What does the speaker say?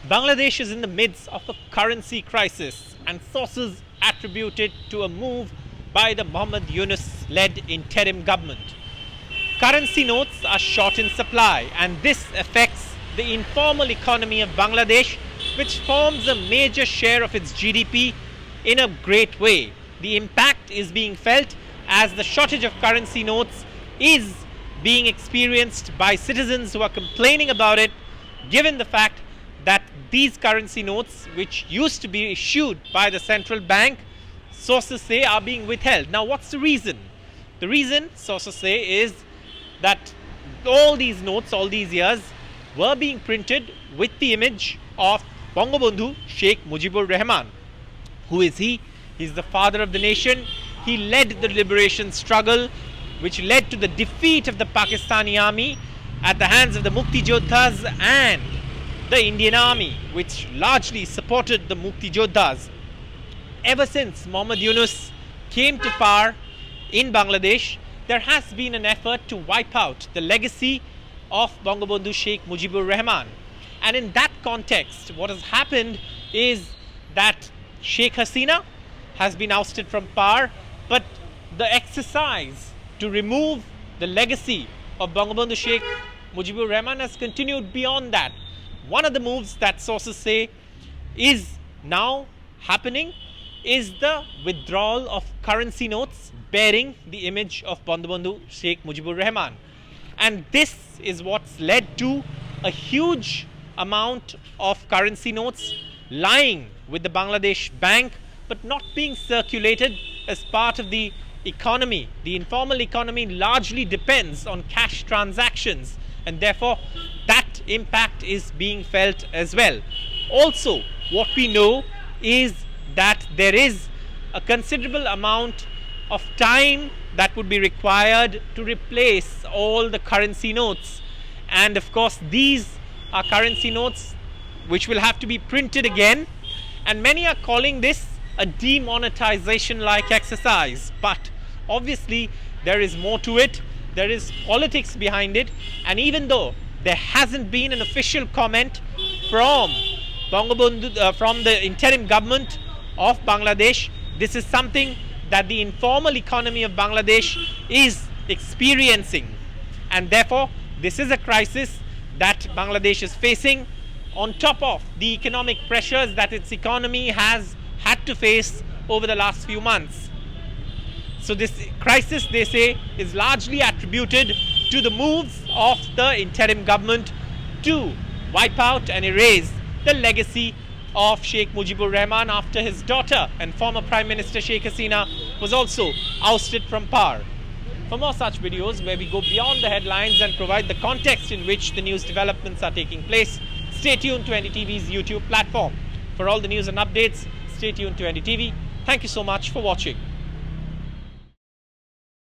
Bangladesh is in the midst of a currency crisis, and sources attribute it to a move by the Muhammad Yunus led interim government. Currency notes are short in supply, and this affects the informal economy of Bangladesh, which forms a major share of its GDP, in a great way. The impact is being felt as the shortage of currency notes is being experienced by citizens who are complaining about it, given the fact that these currency notes, which used to be issued by the central bank, sources say are being withheld. Now, what's the reason? The reason, sources say, is that all these notes, all these years, were being printed with the image of Bangabandhu, Sheikh Mujibur Rahman. Who is he? He's the father of the nation. He led the liberation struggle, which led to the defeat of the Pakistani army at the hands of the Mukti Jodhas and the Indian army, which largely supported the Mukti Jodhas. Ever since Muhammad Yunus came to power in Bangladesh, there has been an effort to wipe out the legacy of Bangabandhu Sheikh Mujibur Rahman. And in that context, what has happened is that Sheikh Hasina has been ousted from power, but the exercise to remove the legacy of Bangabandhu Sheikh Mujibur Rahman has continued beyond that. One of the moves that sources say is now happening is the withdrawal of currency notes bearing the image of Bangabandhu Sheikh Mujibur Rahman. And this is what's led to a huge amount of currency notes lying with the Bangladesh bank, but not being circulated as part of the economy. The informal economy largely depends on cash transactions, and therefore that impact is being felt as well. Also, what we know is that there is a considerable amount of time that would be required to replace all the currency notes, and of course these are currency notes which will have to be printed again, and many are calling this a demonetization like exercise. But obviously there is more to it. There is politics behind it, and even though there hasn't been an official comment from from the interim government of Bangladesh, this is something that the informal economy of Bangladesh is experiencing, and therefore this is a crisis that Bangladesh is facing on top of the economic pressures that its economy has had to face over the last few months. So this crisis, they say, is largely attributed to the moves of the interim government to wipe out and erase the legacy of Sheikh Mujibur Rahman after his daughter and former Prime Minister Sheikh Hasina was also ousted from power. For more such videos where we go beyond the headlines and provide the context in which the news developments are taking place, stay tuned to NDTV's YouTube platform. For all the news and updates, stay tuned to NDTV. Thank you so much for watching.